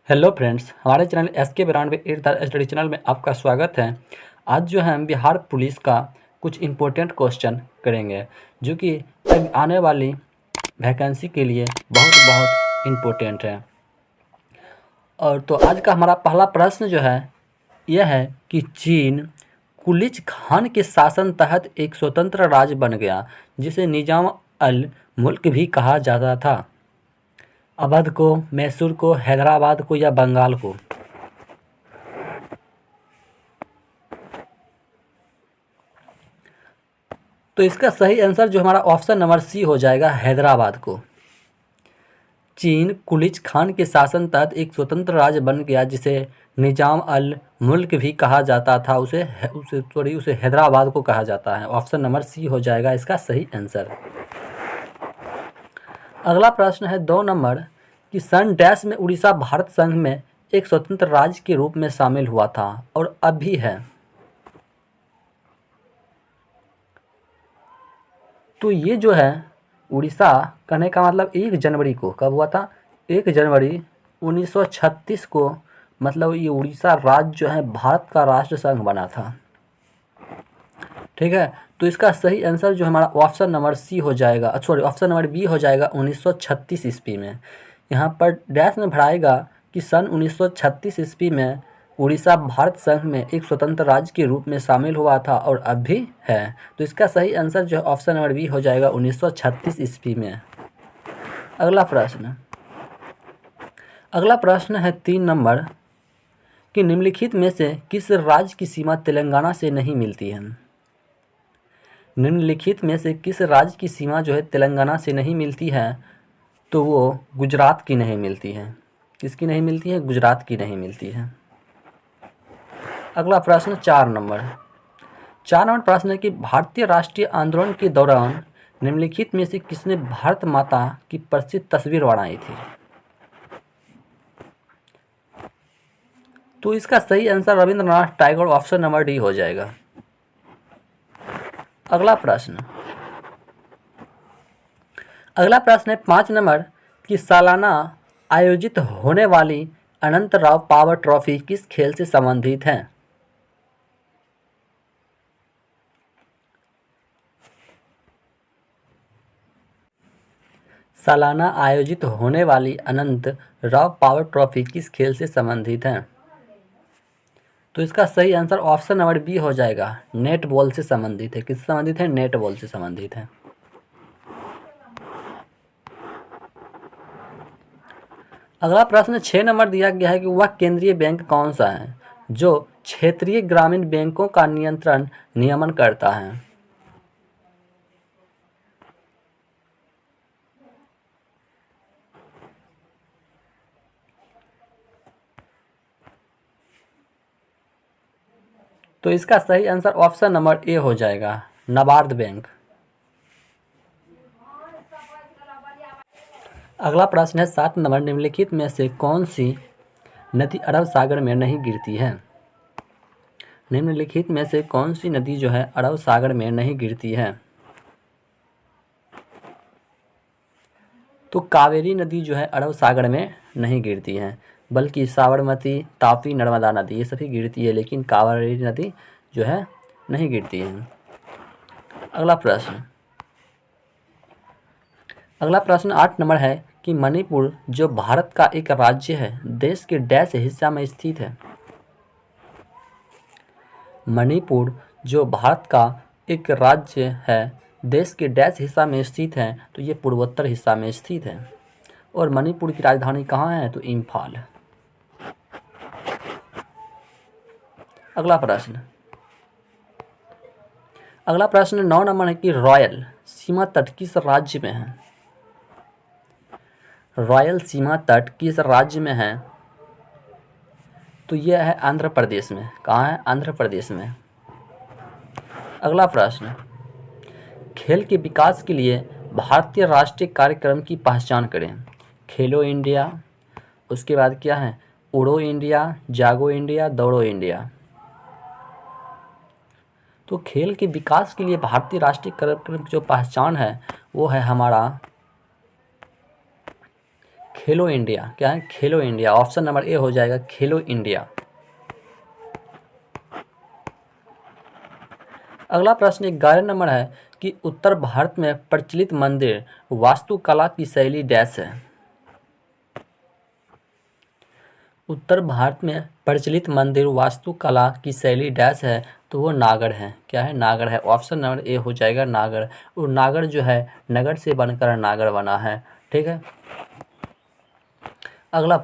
Hello friends, हमारे channel SK 92 at study channel में आपका स्वागत है। आज जो है हम बिहार पुलिस का कुछ इम्पोर्टेंट क्वेश्चन करेंगे जो कि आने वाली वैकेंसी के लिए बहुत बहुत इम्पोर्टेंट है। और तो आज का हमारा पहला प्रश्न जो है यह है कि चीन कुलिच खान के शासन तहत एक स्वतंत्र राज्य बन गया जिसे निजाम अल मुल्क भी कहा जाता था। अवध को, मैसूर को, हैदराबाद को या बंगाल को? तो इसका सही आंसर जो हमारा ऑप्शन नंबर सी हो जाएगा, हैदराबाद को। चीन कुलिच खान के शासन तहत एक स्वतंत्र राज्य बन गया जिसे निजाम अल मुल्क भी कहा जाता था। उसे हैदराबाद को कहा जाता है। ऑप्शन नंबर सी हो जाएगा इसका सही आंसर। अगला प्रश्न है 2 नंबर कि सन डैश में उड़ीसा भारत संघ में एक स्वतंत्र राज्य के रूप में शामिल हुआ था और अब भी है। तो ये जो है उड़ीसा कहने का मतलब 1 जनवरी को कब हुआ था? 1 जनवरी 1936 को मतलब ये उड़ीसा राज्य जो है भारत का राष्ट्र संघ बना था। ठीक है, तो इसका सही आंसर जो हमारा ऑप्शन नंबर सी हो जाएगा, सॉरी ऑप्शन नंबर बी हो जाएगा 1936 ईस्वी में। यहाँ पर डैश में भराएगा कि सन 1936 ईस्वी में उड़ीसा भारत संघ में एक स्वतंत्र राज्य के रूप में शामिल हुआ था और अब भी है। तो इसका सही आंसर जो है ऑप्शन नंबर बी हो जाएगा 1936 ईस्वी में। अगला प्रश्न है 3 नंबर कि निम्नलिखित में से किस राज्य की सीमा तेलंगाना से नहीं मिलती है? निम्नलिखित में से किस राज्य की सीमा जो है तेलंगाना से नहीं मिलती है? तो वो गुजरात की नहीं मिलती है। किसकी नहीं मिलती है? गुजरात की नहीं मिलती है। अगला प्रश्न 4 नंबर प्रश्न है कि भारतीय राष्ट्रीय आंदोलन के दौरान निम्नलिखित में से किसने भारत माता की प्रसिद्ध तस्वीर बनाई थी? तो इसका सही answer Rabindranath Tagore, option number D हो जाएगा। अगला प्रश्न है 5 नंबर कि सालाना आयोजित होने वाली अनंतराव पावर ट्रॉफी किस खेल से संबंधित है? सालाना आयोजित होने वाली अनंत राव पावर ट्रॉफी किस खेल से संबंधित है? तो इसका सही आंसर ऑप्शन नंबर बी हो जाएगा, नेट बॉल से संबंधित है। किससे संबंधित है? नेट बॉल से संबंधित है। अगला प्रश्न 6 नंबर दिया गया है कि वह केंद्रीय बैंक कौन सा है जो क्षेत्रीय ग्रामीण बैंकों का नियमन करता है? तो इसका सही आंसर ऑप्शन नंबर ए हो जाएगा, नाबार्ड बैंक। अगला प्रश्न है 7 नंबर निम्नलिखित में से कौन सी नदी अरब सागर में नहीं गिरती है? निम्नलिखित में से कौन सी नदी जो है अरब सागर में नहीं गिरती है? तो कावेरी नदी जो है अरब सागर में नहीं गिरती है, बल्कि साबरमती, तापी, नर्मदा नदी ये सभी गिरती है, लेकिन कावेरी नदी जो है नहीं गिरती है। अगला प्रश्न 8 नंबर है कि मणिपुर जो भारत का एक राज्य है देश के डैश हिस्सा में स्थित है? मणिपुर जो भारत का एक राज्य है देश के डैश हिस्सा में स्थित है, तो ये पूर्वोत्तर हिस्सा में स्थित है। और मणिपुर की राजधानी कहाँ है? तो इम्फाल। अगला प्रश्न 9 नंबर है कि रॉयल सीमा तट किस राज्य में है? रॉयल सीमा तट किस राज्य में है? तो यह है आंध्र प्रदेश में। कहाँ है? आंध्र प्रदेश में। अगला प्रश्न, खेल के विकास के लिए भारतीय राष्ट्रीय कार्यक्रम की पहचान करें। खेलो इंडिया, उसके बाद क्या है? उड़ो इंडिया, जागो इंडिया, दौड़ो इंडिया। तो खेल के विकास के लिए भारतीय राष्ट्रीय कार्यक्रम की जो पहचान है वो है हमारा खेलो इंडिया, क्या है खेलो इंडिया, ऑप्शन नंबर ए हो जाएगा खेलो इंडिया। अगला प्रश्न 11 नंबर है कि उत्तर भारत में प्रचलित मंदिर वास्तुकला की शैली डैश है। उत्तर भारत में प्रचलित मंदिर वास्तुकला की शैली डैश है, तो वो नागढ़ है, क्या है नागढ़ है, ऑप्शन नंबर ए हो जाएगा नागढ़। और नागढ़ जो है नगर से बनकर नागढ़ बना है, ठीक है। अगला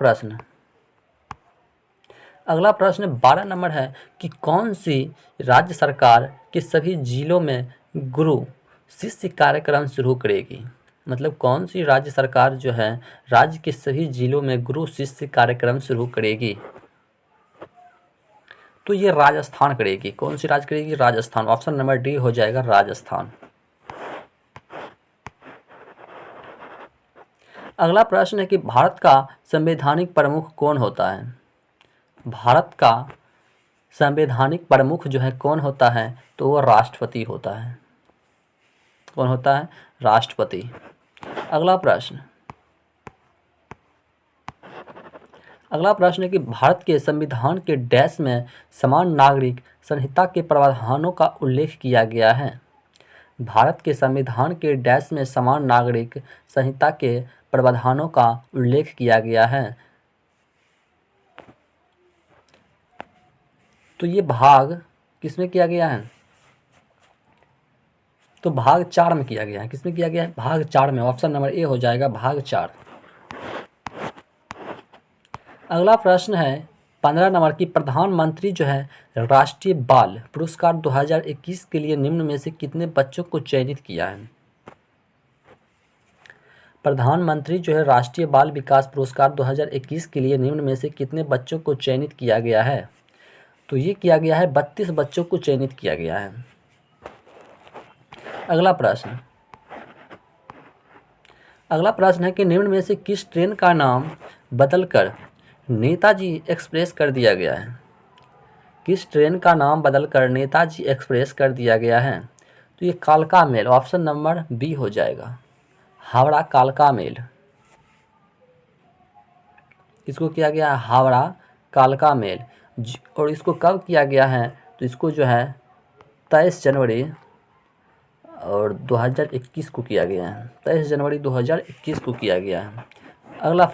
प्रश्न 12 नंबर है कि कौन सी राज्य सरकार के सभी जिलों में गुरु शिष्य कार्यक्रम शुरू करेगी। मतलब कौन सी राज्य सरकार जो है राज्य के सभी जिलों में गुरु शिष्य कार्यक्रम शुरू करेगी। तो ये राजस्थान करेगी। कौन सी राज्य करेगी, राजस्थान, ऑप्शन नंबर डी हो जाएगा राजस्थान। अगला प्रश्न है कि भारत का संवैधानिक प्रमुख कौन होता है। भारत का संवैधानिक प्रमुख जो है कौन होता है, तो वो राष्ट्रपति होता है। कौन होता है, राष्ट्रपति। अगला प्रश्न है कि भारत के संविधान के डैश में समान नागरिक संहिता के प्रावधानों का उल्लेख किया गया है। भारत के संविधान के डैश में समान नागरिक संहिता के प्रावधानों का उल्लेख किया गया है। तो ये भाग किसमें किया गया है, तो भाग 4 में किया गया है। किसमें किया गया है, भाग 4 में, ऑप्शन नंबर ए हो जाएगा भाग 4। अगला प्रश्न है 15 नंबर की प्रधानमंत्री जो है राष्ट्रीय बाल पुरस्कार 2021 के लिए निम्न में से कितने बच्चों को चयनित किया है। प्रधानमंत्री जो है राष्ट्रीय बाल विकास पुरस्कार 2021 के लिए निम्न में से कितने बच्चों को चयनित किया गया है। तो ये किया गया है 32 बच्चों को चयनित किया गया है। अगला प्रश्न है कि निम्न में से किस ट्रेन का नाम बदलकर नेताजी एक्सप्रेस कर दिया गया है। किस ट्रेन का नाम बदलकर नेताजी एक्सप्रेस कर दिया गया है। तो ये कालका मेल, ऑप्शन नंबर बी हो जाएगा हावड़ा कालका मेल। इसको किया गया है हावड़ा कालका मेल। और इसको कब किया गया है, तो इसको जो है 23 जनवरी और 2021 को किया गया है। 23 जनवरी 2021 को किया गया है। अगला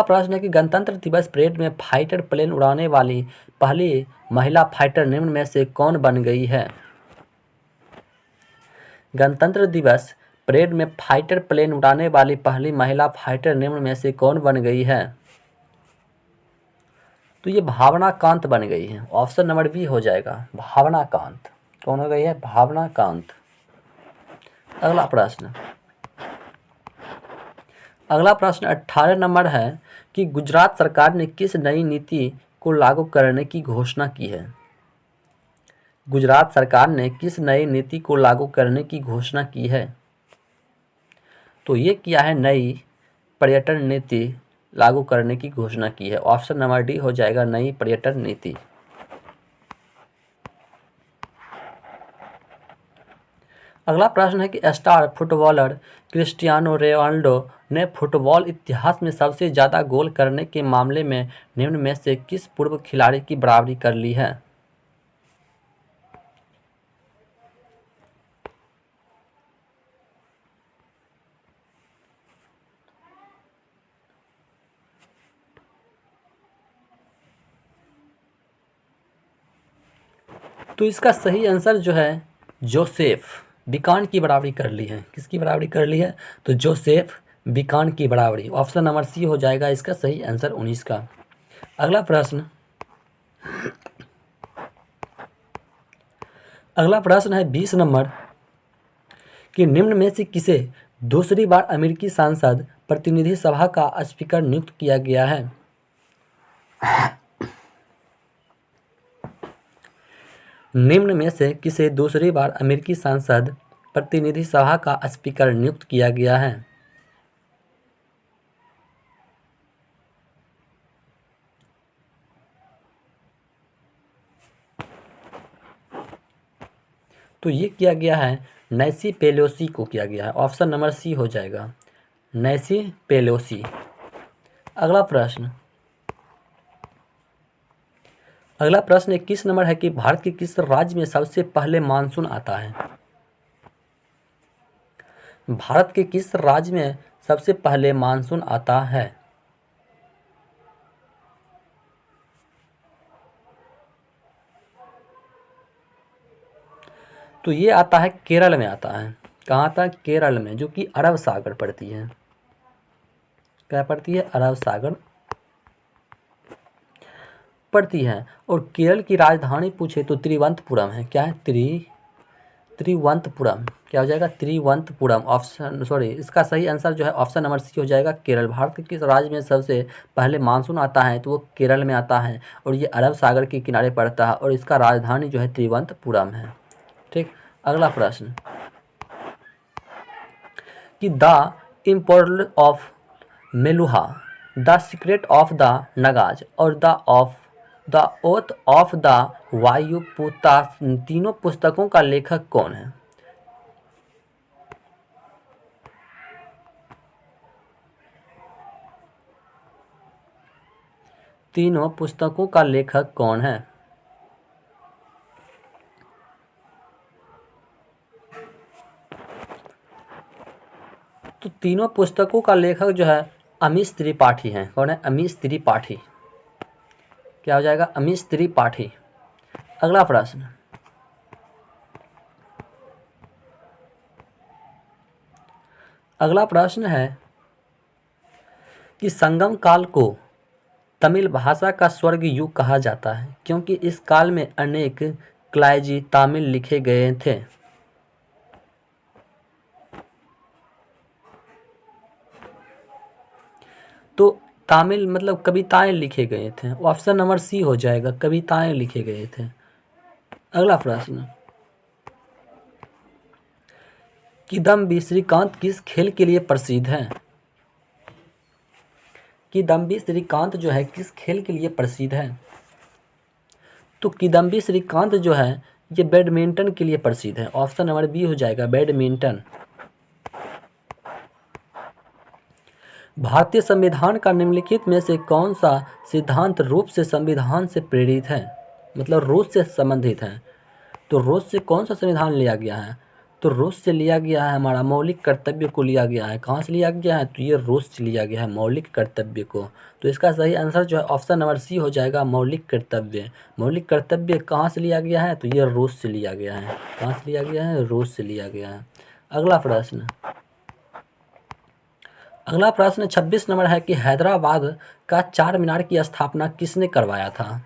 प्रश्न है कि गणतंत्र दिवस परेड में फाइटर प्लेन उड़ाने वाली पहली महिला फाइटर निम्न में से कौन बन गई है। गणतंत्र दिवस परेड में फाइटर प्लेन उड़ाने वाली पहली महिला फाइटर निम्न में से कौन बन गई है। तो ये भावना कांत बन गई है, ऑप्शन नंबर बी हो जाएगा भावना कांत। कौन हो गई है, भावना कांत। अगला प्रश्न 18 नंबर है कि गुजरात सरकार ने किस नई नीति को लागू करने की घोषणा की है। गुजरात सरकार ने किस नई नीति को लागू करने की घोषणा की है। तो ये किया है नई पर्यटन नीति लागू करने की घोषणा की है, ऑप्शन नंबर डी हो जाएगा नई पर्यटन नीति। अगला प्रश्न है कि स्टार फुटबॉलर क्रिस्टियानो रोनाल्डो ने फुटबॉल इतिहास में सबसे ज़्यादा गोल करने के मामले में निम्न में से किस पूर्व खिलाड़ी की बराबरी कर ली है। तो इसका सही आंसर जो है जोसेफ बिकान की बराबरी कर ली है। किसकी बराबरी कर ली है, तो जोसेफ बिकान की बराबरी, ऑप्शन नंबर सी हो जाएगा इसका सही आंसर 19 का। अगला प्रश्न है 20 नंबर कि निम्न में से किसे दूसरी बार अमेरिकी सांसद प्रतिनिधि सभा का स्पीकर नियुक्त किया गया है। निम्न में से किसे दूसरी बार अमेरिकी संसद प्रतिनिधि सभा का स्पीकर नियुक्त किया गया है। तो ये किया गया है नैन्सी पेलोसी को किया गया है। ऑप्शन नंबर सी हो जाएगा, नैन्सी पेलोसी। अगला प्रश्न 21 नंबर है कि भारत के किस राज्य में सबसे पहले मानसून आता है? भारत के किस राज्य में सबसे पहले मानसून आता है? तो ये आता है केरल में आता है। कहाँ आता है? केरल में, जो कि अरब सागर पड़ती है। क्या पड़ती है? अरब सागर पड़ती है। और केरल की राजधानी पूछे तो तिरुवनंतपुरम है। क्या है? त्रिवंतपुरम। क्या हो जाएगा? त्रिवंतपुरम। इसका सही आंसर जो है ऑप्शन नंबर सी हो जाएगा, केरल। भारत के किस राज्य में सबसे पहले मानसून आता है? तो वो केरल में आता है और ये अरब सागर के किनारे पड़ता है और इसका राजधानी जो है त्रिवंतपुरम है। ठीक। अगला प्रश्न कि the immortals of Meluha, the secret of the Nagas और the oath of the Vayuputras, तीनों पुस्तकों का लेखक कौन है? तीनों पुस्तकों का लेखक कौन है? तो तीनों पुस्तकों का लेखक जो है अमीश त्रिपाठी हैं। कौन है? अमीश त्रिपाठी। क्या हो जाएगा? अमीश त्रिपाठी। अगला प्रश्न है कि संगम काल को तमिल भाषा का स्वर्ग युग कहा जाता है क्योंकि इस काल में अनेक क्लाइजी तमिल लिखे गए थे। तो तमिल मतलब कविताएं लिखे गए थे। ऑप्शन नंबर सी हो जाएगा, कविताएं लिखे गए थे। अगला प्रश्न किदम्बी श्रीकांत किस खेल के लिए प्रसिद्ध है? किदम्बी श्रीकांत जो है किस खेल के लिए प्रसिद्ध है? तो किदम्बी श्रीकांत जो है ये बैडमिंटन के लिए प्रसिद्ध है। ऑप्शन नंबर बी हो जाएगा, बैडमिंटन। भारतीय संविधान का निम्नलिखित में से कौन सा सिद्धांत रूस से संविधान से प्रेरित है? मतलब रूस से संबंधित है। तो रूस से कौन सा संविधान लिया गया है? तो रूस से लिया गया है हमारा मौलिक कर्तव्य को लिया गया है। कहाँ से लिया गया है? तो ये रूस से लिया गया है मौलिक कर्तव्य को। तो इसका सही आंसर जो है ऑप्शन नंबर सी हो जाएगा, मौलिक कर्तव्य। मौलिक कर्तव्य कहाँ से लिया गया है? तो ये रूस से लिया गया है। कहाँ से लिया गया है? रूस से लिया गया है। अगला प्रश्न 26 नंबर है कि हैदराबाद का चार मीनार की स्थापना किसने करवाया था?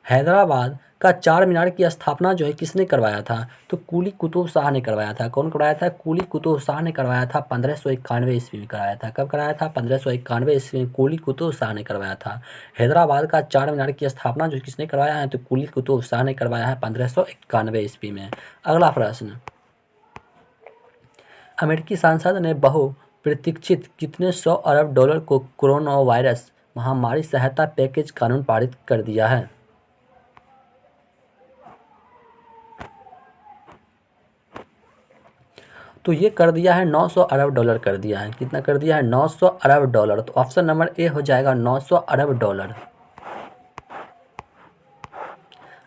हैदराबाद का चार मीनार की स्थापना जो है किसने करवाया था? तो कुली कुतुब शाह ने करवाया था। कौन करवाया था? कुली कुतुब शाह ने करवाया था। 1591 ईस्वी में कराया था। कब कराया था? 1591 ईस्वी में कुली कुतुब शाह ने करवाया था। हैदराबाद का चार मीनार की स्थापना जो किसने करवाया है? तो कुली कुतुब शाह ने करवाया है 1591 ईस्वी में। अगला प्रश्न अमेरिकी सांसद ने बहुप्रतीक्षित कितने 100 अरब डॉलर को कोरोना वायरस महामारी सहायता पैकेज कानून पारित कर दिया है? तो ये कर दिया है 900 अरब डॉलर कर दिया है। कितना कर दिया है? 900 अरब डॉलर। तो ऑप्शन नंबर ए हो जाएगा, 900 अरब डॉलर।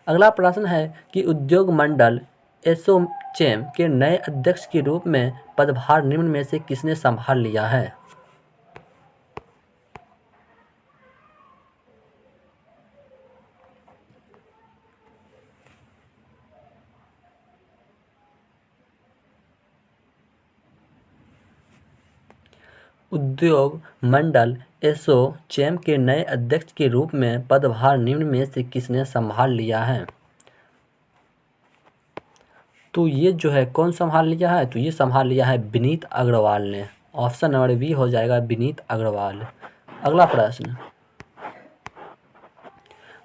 अगला प्रश्न है कि उद्योग मंडल एसोचैम के नए अध्यक्ष के रूप में पदभार निम्न में से किसने संभाल लिया है? उद्योग मंडल एसोचैम के नए अध्यक्ष के रूप में पदभार निम्न में से किसने संभाल लिया है? तो ये जो है कौन संभाल लिया है? तो ये संभाल लिया है विनीत अग्रवाल ने। ऑप्शन नंबर बी हो जाएगा, विनीत अग्रवाल। अगला प्रश्न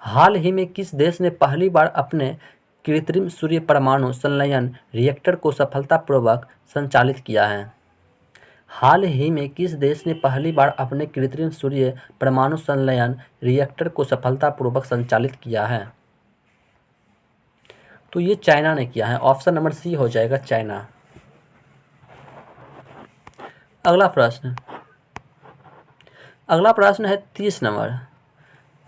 हाल ही में किस देश ने पहली बार अपने कृत्रिम सूर्य परमाणु संलयन रिएक्टर को सफलतापूर्वक संचालित किया है? हाल ही में किस देश ने पहली बार अपने कृत्रिम सूर्य परमाणु संलयन रिएक्टर को सफलतापूर्वक संचालित किया है? तो ये चाइना ने किया है। ऑप्शन नंबर सी हो जाएगा चाइना। अगला प्रश्न है 30 नंबर।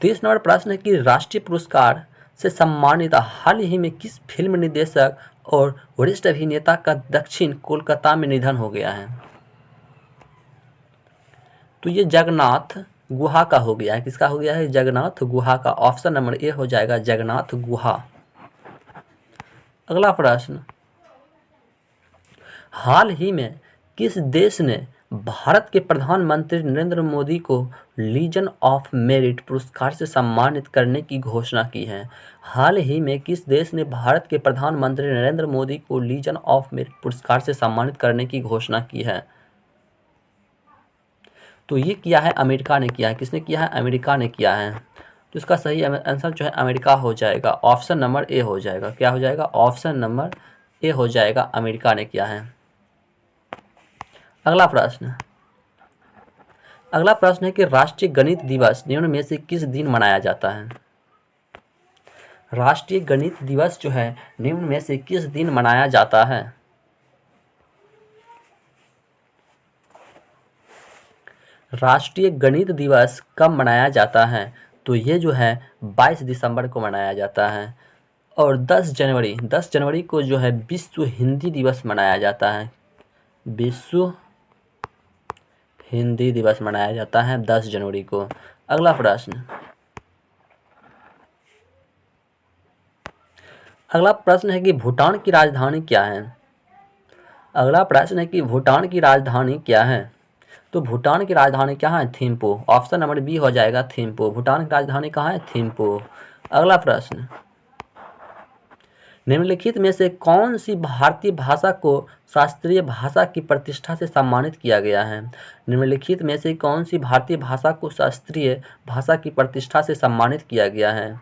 30 नंबर प्रश्न है कि राष्ट्रीय पुरस्कार से सम्मानित हाल ही में किस फिल्म निर्देशक और वरिष्ठ अभिनेता का दक्षिण कोलकाता में निधन हो गया है। तो ये जगन्नाथ गुहा का हो गया है। किसका हो गया है? जगन्नाथ गुहा का। ऑप्शन नंबर ए हो जाएगा जगन्नाथ गुहा। अगला प्रश्न, हाल ही में किस देश ने भारत के प्रधानमंत्री नरेंद्र मोदी को लीजन ऑफ मेरिट पुरस्कार से सम्मानित करने की घोषणा की है? हाल ही में किस देश ने भारत के प्रधानमंत्री नरेंद्र मोदी को लीजन ऑफ मेरिट पुरस्कार से सम्मानित करने की घोषणा की है? तो ये किया है अमेरिका ने किया है। किसने किया है? अमेरिका ने किया है। तो इसका सही आंसर जो है अमेरिका हो जाएगा। ऑप्शन नंबर ए हो जाएगा। क्या हो जाएगा? ऑप्शन नंबर ए हो जाएगा, अमेरिका ने किया है। अगला प्रश्न है कि राष्ट्रीय गणित दिवस निम्न में से किस दिन मनाया जाता है? राष्ट्रीय गणित दिवस जो है निम्न में से किस दिन मनाया जाता है? राष्ट्रीय गणित दिवस कब मनाया जाता है? तो ये जो है 22 दिसंबर को मनाया जाता है। और 10 जनवरी को जो है विश्व हिंदी दिवस मनाया जाता है। विश्व हिंदी दिवस मनाया जाता है 10 जनवरी को। अगला प्रश्न है कि भूटान की राजधानी क्या है? अगला प्रश्न है कि भूटान की राजधानी क्या है? तो भूटान की राजधानी क्या है? थिम्पू। ऑप्शन नंबर बी हो जाएगा थिम्पू। भूटान की राजधानी कहाँ है? थिम्पू। अगला प्रश्न, निम्नलिखित में से कौन सी भारतीय भाषा को शास्त्रीय भाषा की प्रतिष्ठा से सम्मानित किया गया है? निम्नलिखित में से कौन सी भारतीय भाषा को शास्त्रीय भाषा की प्रतिष्ठा से सम्मानित किया गया है?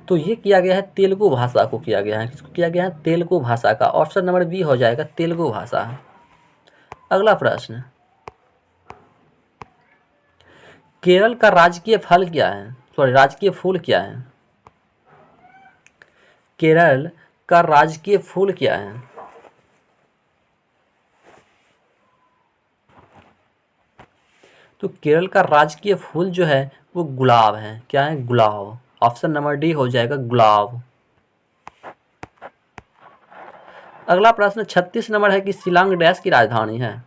तो ये किया गया है तेलुगु भाषा को किया गया है। किसको किया गया है? तेलुगु भाषा का। ऑप्शन नंबर बी हो जाएगा तेलुगु भाषा। अगला प्रश्न, केरल का राजकीय फल क्या है? राजकीय फूल क्या है? केरल का राजकीय फूल क्या है? तो केरल का राजकीय फूल जो है वो गुलाब है। क्या है? गुलाब। ऑप्शन नंबर डी हो जाएगा गुलाब। अगला प्रश्न 36 नंबर है कि शिलांग डैश की राजधानी है?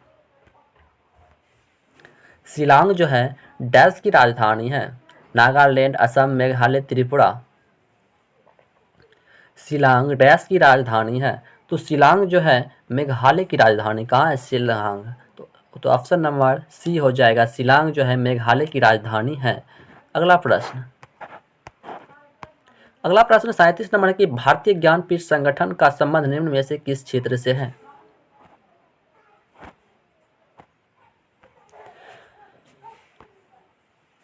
शिलांग जो है डैश की राजधानी है? नागालैंड, असम, मेघालय, त्रिपुरा। शिलांग डैश की राजधानी है? तो शिलांग जो है मेघालय की राजधानी। कहाँ है? शिलांग। तो ऑप्शन नंबर सी हो जाएगा, शिलांग जो है मेघालय की राजधानी है। अगला प्रश्न 37 नंबर है कि भारतीय ज्ञानपीठ संगठन का संबंध निम्न में से किस क्षेत्र से है?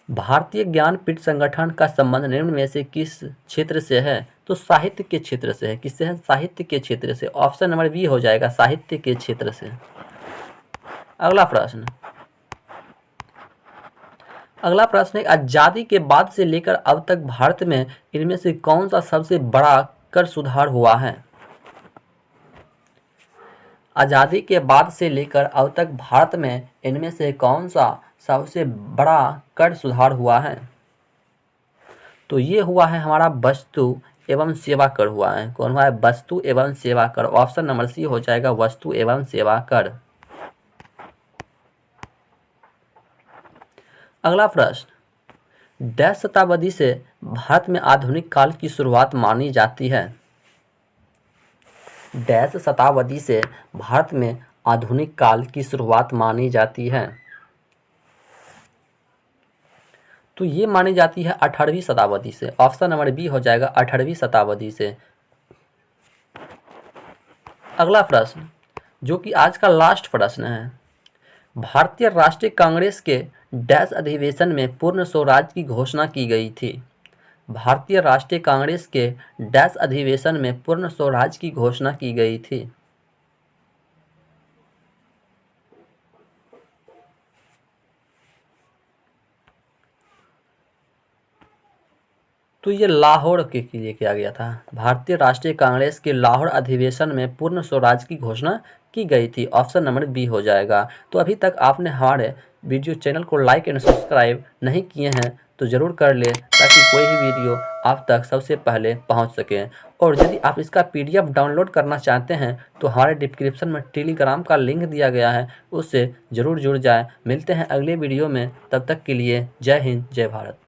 भारतीय ज्ञानपीठ संगठन का संबंध निम्न में से किस क्षेत्र से है? तो साहित्य के क्षेत्र से है। किससे है? साहित्य के क्षेत्र से। ऑप्शन नंबर बी हो जाएगा, साहित्य के क्षेत्र से। अगला प्रश्न है आजादी के बाद से लेकर अब तक भारत में इनमें से कौन सा सबसे बड़ा कर सुधार हुआ है? आजादी के बाद से लेकर अब तक भारत में इनमें से कौन सा सबसे बड़ा कर सुधार हुआ है? तो ये हुआ है हमारा वस्तु एवं सेवा कर हुआ है। कौन हुआ है? वस्तु एवं सेवा कर। ऑप्शन नंबर सी हो जाएगा वस्तु एवं सेवा कर। अगला प्रश्न, डैश शताब्दी से भारत में आधुनिक काल की शुरुआत मानी जाती है? डैश शताब्दी से भारत में आधुनिक काल की शुरुआत मानी जाती है? तो ये मानी जाती है 18वीं शताब्दी से। ऑप्शन नंबर बी हो जाएगा 18वीं शताब्दी से। अगला प्रश्न जो कि आज का लास्ट प्रश्न है, भारतीय राष्ट्रीय कांग्रेस के डैश अधिवेशन में पूर्ण स्वराज की घोषणा की गई थी? भारतीय राष्ट्रीय कांग्रेस के डैश अधिवेशन में पूर्ण स्वराज की घोषणा की गई थी? तो ये लाहौर के लिए किया गया था। भारतीय राष्ट्रीय कांग्रेस के लाहौर अधिवेशन में पूर्ण स्वराज की घोषणा की गई थी। ऑप्शन नंबर बी हो जाएगा। तो अभी तक आपने हमारे वीडियो चैनल को लाइक एंड सब्सक्राइब नहीं किए हैं तो ज़रूर कर लें, ताकि कोई भी वीडियो आप तक सबसे पहले पहुंच सके। और यदि आप इसका PDF डाउनलोड करना चाहते हैं तो हमारे डिस्क्रिप्शन में टेलीग्राम का लिंक दिया गया है, उससे ज़रूर जुड़ जाए। मिलते हैं अगले वीडियो में, तब तक के लिए जय हिंद जय भारत।